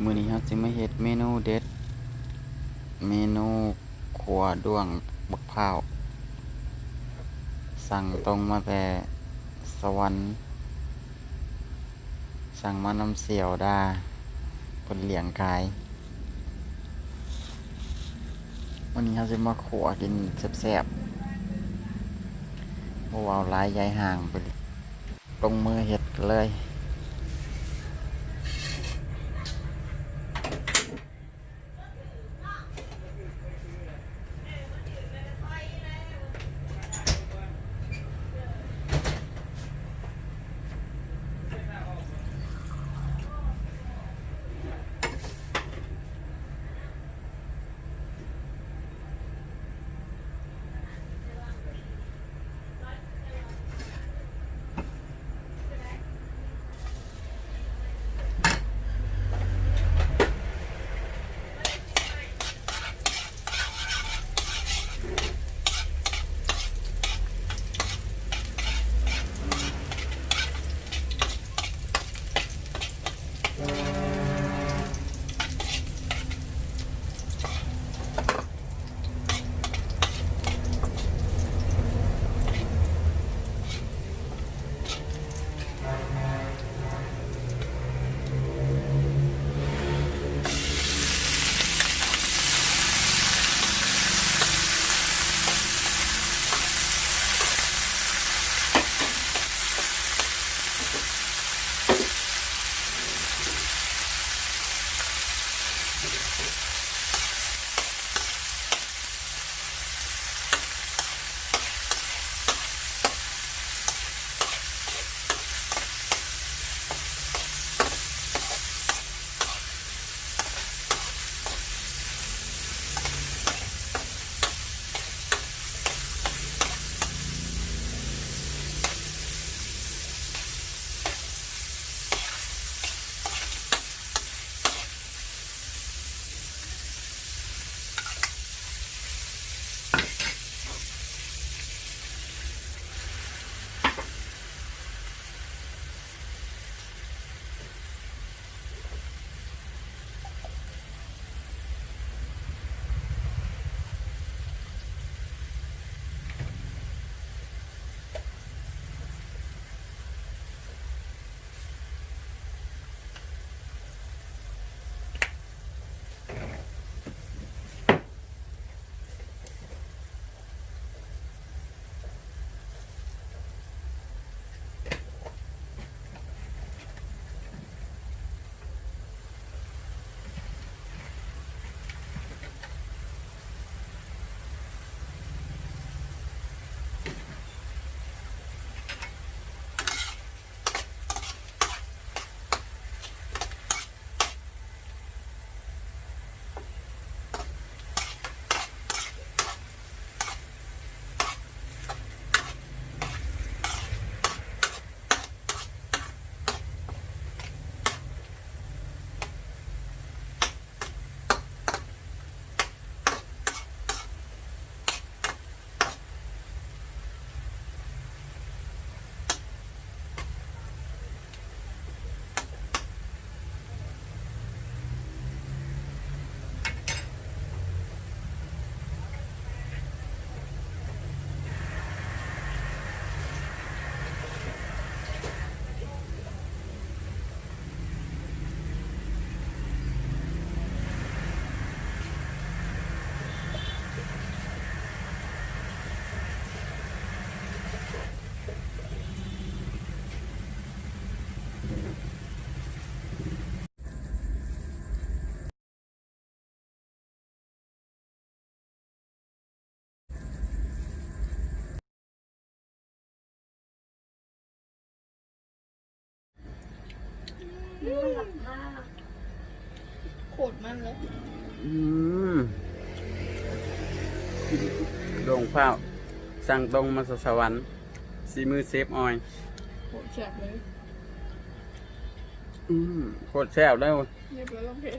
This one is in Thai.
มื้อนี้เราจะมาเฮ็ดเมนูเด็ดเมนูขัวด้วงบักพร้าวสั่งตรงมาแต่สวรรค์สั่งมานำเสี่ยวดาเพิ่นเลี้ยงขายวันนี้เราจะมาขัวกินแซ่บๆบ่เว้าหลายยายห่างไปลงมือเฮ็ดเลยมันหลับมากโคตรมันเลยดวงข้าวสั่งตรงมาสวรรค์สีมือเซฟออยโคตรแซ่บเลยโคตรแซ่บแล้วเรียบร้อยลงเพจ